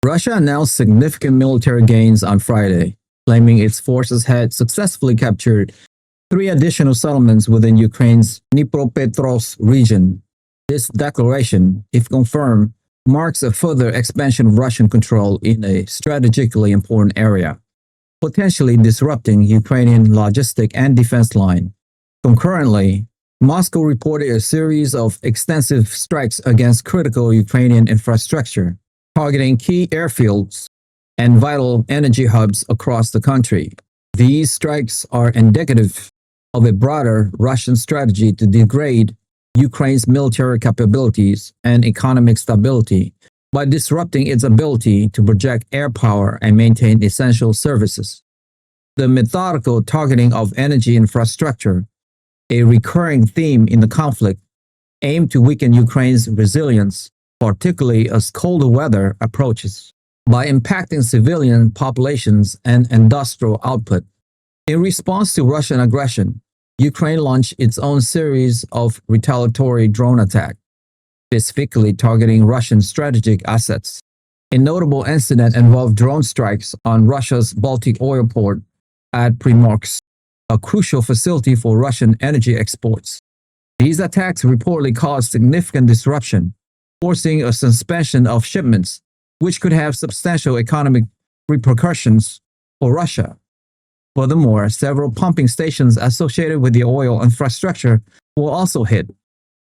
Russia announced significant military gains on Friday, claiming its forces had successfully captured 3 additional settlements within Ukraine's Dnipropetrovsk region. This declaration, if confirmed, marks a further expansion of Russian control in a strategically important area, potentially disrupting Ukrainian logistic and defense line. Concurrently, Moscow reported a series of extensive strikes against critical Ukrainian infrastructure, targeting key airfields and vital energy hubs across the country. These strikes are indicative of a broader Russian strategy to degrade Ukraine's military capabilities and economic stability by disrupting its ability to project air power and maintain essential services. The methodical targeting of energy infrastructure, a recurring theme in the conflict, aimed to weaken Ukraine's resilience, particularly as colder weather approaches, by impacting civilian populations and industrial output. In response to Russian aggression, Ukraine launched its own series of retaliatory drone attacks, specifically targeting Russian strategic assets. A notable incident involved drone strikes on Russia's Baltic oil port at Primorsk, a crucial facility for Russian energy exports. These attacks reportedly caused significant disruption, forcing a suspension of shipments, which could have substantial economic repercussions for Russia. Furthermore, several pumping stations associated with the oil infrastructure were also hit,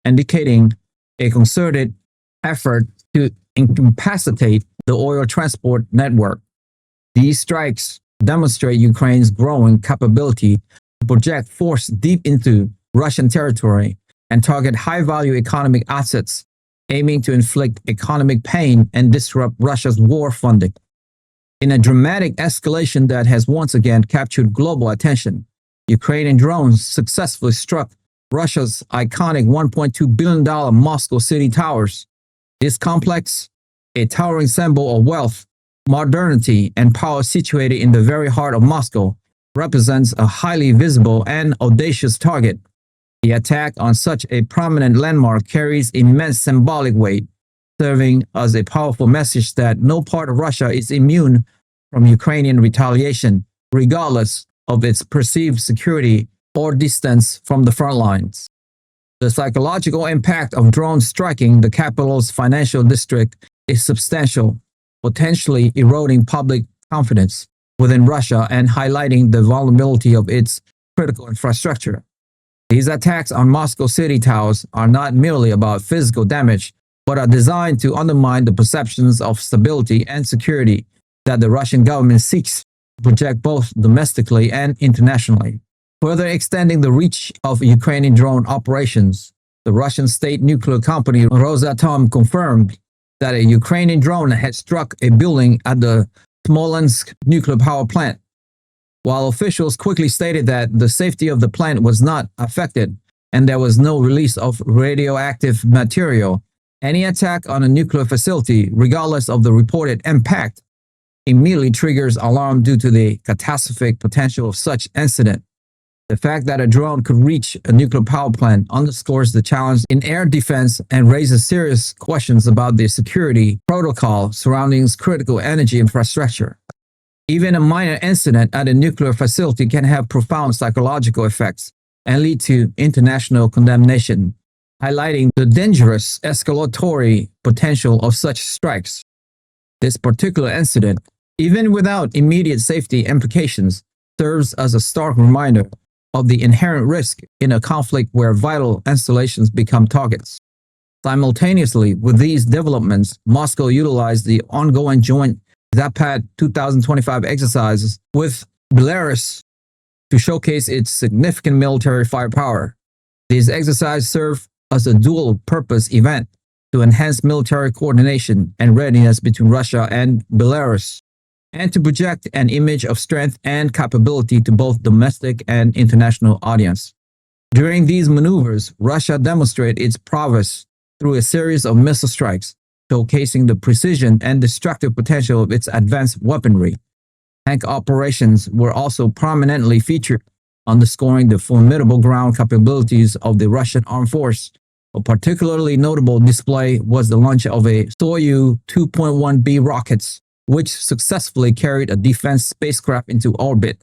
indicating a concerted effort to incapacitate the oil transport network. These strikes demonstrate Ukraine's growing capability to project force deep into Russian territory and target high-value economic assets, aiming to inflict economic pain and disrupt Russia's war funding. In a dramatic escalation that has once again captured global attention, Ukrainian drones successfully struck Russia's iconic $1.2 billion Moscow City Towers. This complex, a towering symbol of wealth, modernity, and power situated in the very heart of Moscow, represents a highly visible and audacious target. The attack on such a prominent landmark carries immense symbolic weight, serving as a powerful message that no part of Russia is immune from Ukrainian retaliation, regardless of its perceived security or distance from the front lines. The psychological impact of drones striking the capital's financial district is substantial, potentially eroding public confidence within Russia and highlighting the vulnerability of its critical infrastructure. These attacks on Moscow City Towers are not merely about physical damage, but are designed to undermine the perceptions of stability and security that the Russian government seeks to project both domestically and internationally. Further extending the reach of Ukrainian drone operations, the Russian state nuclear company Rosatom confirmed that a Ukrainian drone had struck a building at the Smolensk Nuclear Power Plant. While officials quickly stated that the safety of the plant was not affected and there was no release of radioactive material, any attack on a nuclear facility, regardless of the reported impact, immediately triggers alarm due to the catastrophic potential of such incident. The fact that a drone could reach a nuclear power plant underscores the challenge in air defense and raises serious questions about the security protocol surrounding critical energy infrastructure. Even a minor incident at a nuclear facility can have profound psychological effects and lead to international condemnation, highlighting the dangerous escalatory potential of such strikes. This particular incident, even without immediate safety implications, serves as a stark reminder of the inherent risk in a conflict where vital installations become targets. Simultaneously with these developments, Moscow utilized the ongoing joint Zapad 2025 exercises with Belarus to showcase its significant military firepower. These exercises serve as a dual-purpose event to enhance military coordination and readiness between Russia and Belarus, and to project an image of strength and capability to both domestic and international audience. During these maneuvers, Russia demonstrated its prowess through a series of missile strikes, showcasing the precision and destructive potential of its advanced weaponry. Tank operations were also prominently featured, underscoring the formidable ground capabilities of the Russian armed force. A particularly notable display was the launch of a Soyuz 2.1B rockets, which successfully carried a defense spacecraft into orbit.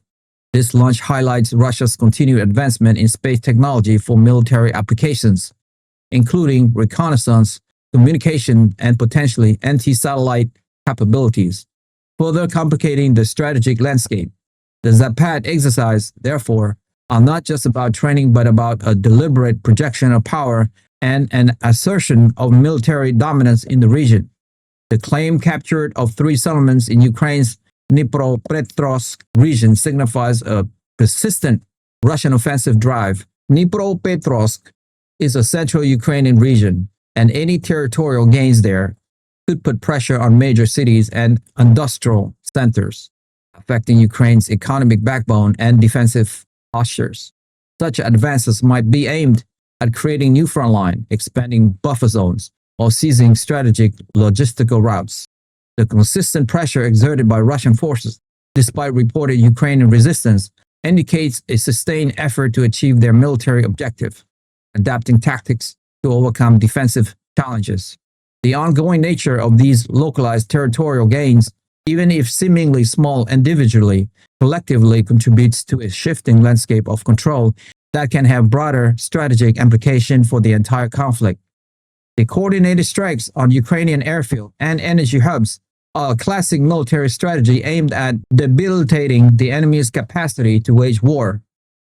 This launch highlights Russia's continued advancement in space technology for military applications, including reconnaissance, communication, and potentially anti-satellite capabilities, further complicating the strategic landscape. The Zapad exercise, therefore, are not just about training but about a deliberate projection of power and an assertion of military dominance in the region. The claimed capture of 3 settlements in Ukraine's Dnipropetrovsk region signifies a persistent Russian offensive drive. Dnipropetrovsk is a central Ukrainian region, and any territorial gains there could put pressure on major cities and industrial centers, affecting Ukraine's economic backbone and defensive postures. Such advances might be aimed at creating new front line, expanding buffer zones, or seizing strategic logistical routes. The consistent pressure exerted by Russian forces, despite reported Ukrainian resistance, indicates a sustained effort to achieve their military objective, adapting tactics to overcome defensive challenges. The ongoing nature of these localized territorial gains, even if seemingly small individually, collectively contributes to a shifting landscape of control that can have broader strategic implications for the entire conflict. The coordinated strikes on Ukrainian airfield and energy hubs are a classic military strategy aimed at debilitating the enemy's capacity to wage war.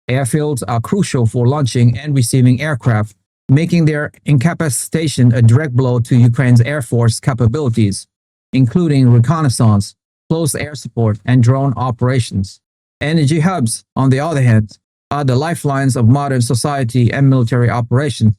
Airfields are crucial for launching and receiving aircraft, making their incapacitation a direct blow to Ukraine's air force capabilities, including reconnaissance, close air support, and drone operations. Energy hubs, on the other hand, are the lifelines of modern society and military operations.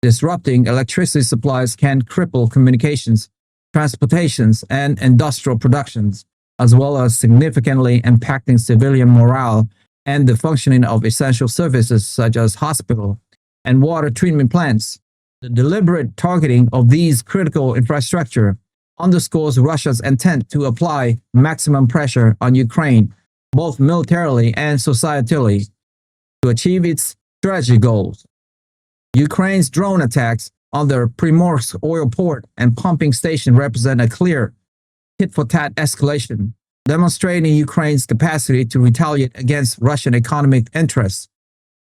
Disrupting electricity supplies can cripple communications, transportations, and industrial productions, as well as significantly impacting civilian morale and the functioning of essential services such as hospitals and water treatment plants. The deliberate targeting of these critical infrastructure underscores Russia's intent to apply maximum pressure on Ukraine, both militarily and societally, to achieve its strategic goals. Ukraine's drone attacks on the Primorsk oil port and pumping station represent a clear tit-for-tat escalation, demonstrating Ukraine's capacity to retaliate against Russian economic interests.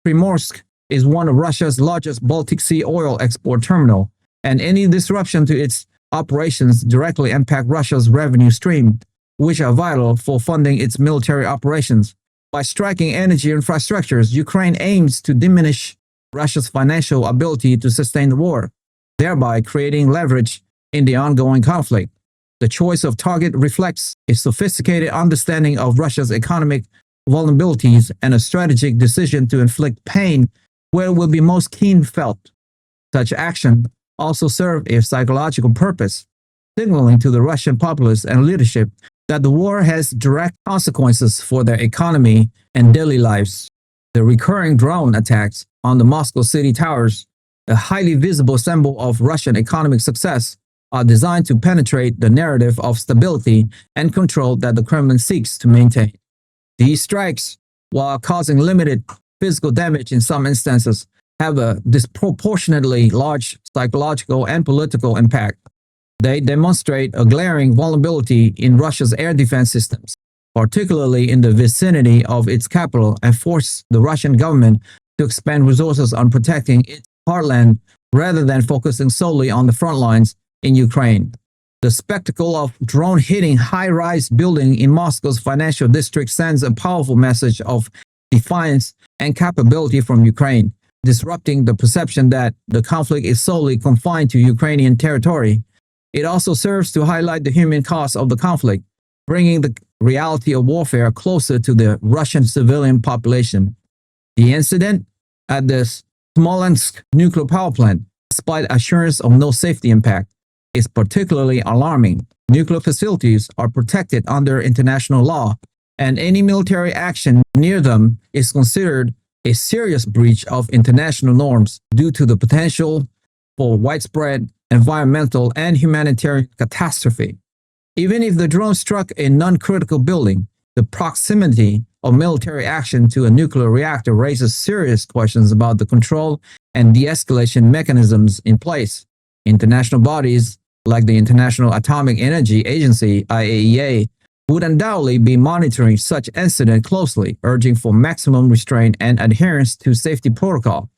Primorsk is one of Russia's largest Baltic Sea oil export terminal, and any disruption to its operations directly impact Russia's revenue stream, which are vital for funding its military operations. By striking energy infrastructures, Ukraine aims to diminish Russia's financial ability to sustain the war, thereby creating leverage in the ongoing conflict. The choice of target reflects a sophisticated understanding of Russia's economic vulnerabilities and a strategic decision to inflict pain where it will be most keen felt. Such action also serves a psychological purpose, signaling to the Russian populace and leadership that the war has direct consequences for their economy and daily lives. The recurring drone attacks on the Moscow city towers, a highly visible symbol of Russian economic success, are designed to penetrate the narrative of stability and control that the Kremlin seeks to maintain. These strikes, while causing limited physical damage in some instances, have a disproportionately large psychological and political impact. They demonstrate a glaring vulnerability in Russia's air defense systems, particularly in the vicinity of its capital, and force the Russian government to expend resources on protecting its heartland rather than focusing solely on the front lines in Ukraine. The spectacle of drone hitting high-rise building in Moscow's financial district sends a powerful message of defiance and capability from Ukraine, disrupting the perception that the conflict is solely confined to Ukrainian territory. It also serves to highlight the human cost of the conflict, bringing the reality of warfare closer to the Russian civilian population. The incident at the Smolensk Nuclear Power Plant, despite assurance of no safety impact, is particularly alarming. Nuclear facilities are protected under international law, and any military action near them is considered a serious breach of international norms due to the potential for widespread environmental and humanitarian catastrophe. Even if the drone struck a non-critical building, the proximity of military action to a nuclear reactor raises serious questions about the control and de-escalation mechanisms in place. International bodies like the International Atomic Energy Agency, IAEA, would undoubtedly be monitoring such incident closely, urging for maximum restraint and adherence to safety protocol.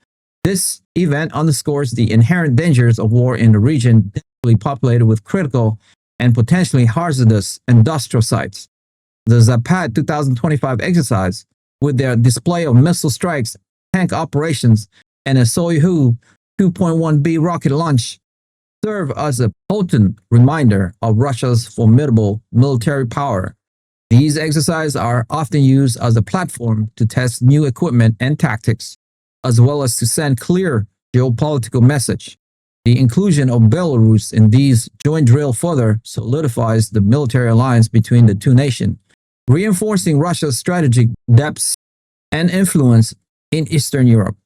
This event underscores the inherent dangers of war in the region densely populated with critical and potentially hazardous industrial sites. The Zapad 2025 exercise, with their display of missile strikes, tank operations, and a Soyuz 2.1B rocket launch, serve as a potent reminder of Russia's formidable military power. These exercises are often used as a platform to test new equipment and tactics, as well as to send clear geopolitical message. The inclusion of Belarus in these joint drills further solidifies the military alliance between the two nations, reinforcing Russia's strategic depth and influence in Eastern Europe.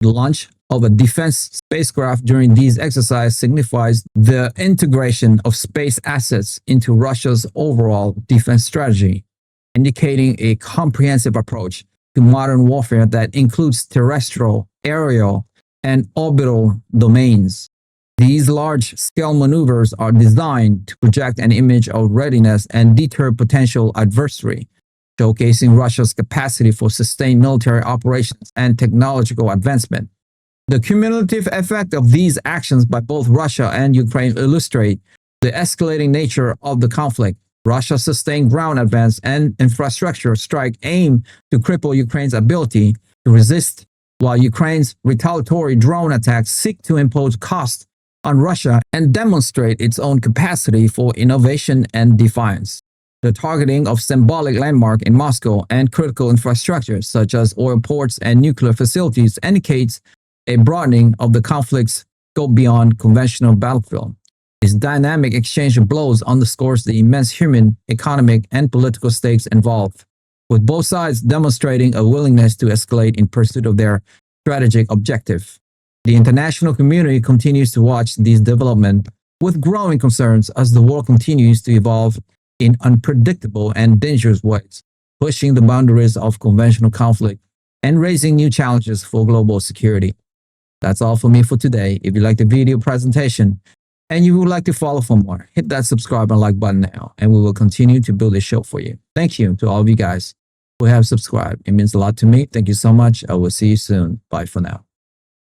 The launch of a defense spacecraft during these exercises signifies the integration of space assets into Russia's overall defense strategy, indicating a comprehensive approach to modern warfare that includes terrestrial, aerial, and orbital domains. These large-scale maneuvers are designed to project an image of readiness and deter potential adversary, showcasing Russia's capacity for sustained military operations and technological advancement. The cumulative effect of these actions by both Russia and Ukraine illustrate the escalating nature of the conflict. Russia's sustained ground advance and infrastructure strike aim to cripple Ukraine's ability to resist, while Ukraine's retaliatory drone attacks seek to impose costs on Russia and demonstrate its own capacity for innovation and defiance. The targeting of symbolic landmarks in Moscow and critical infrastructure, such as oil ports and nuclear facilities, indicates a broadening of the conflict's scope beyond conventional battlefield. This dynamic exchange of blows underscores the immense human, economic, and political stakes involved, with both sides demonstrating a willingness to escalate in pursuit of their strategic objective. The international community continues to watch these developments with growing concerns as the war continues to evolve in unpredictable and dangerous ways, pushing the boundaries of conventional conflict and raising new challenges for global security. That's all for me for today. If you like the video presentation and you would like to follow for more, hit that subscribe and like button now, and we will continue to build a show for you. Thank you to all of you guys who have subscribed. It means a lot to me. Thank you so much. I will see you soon. Bye for now.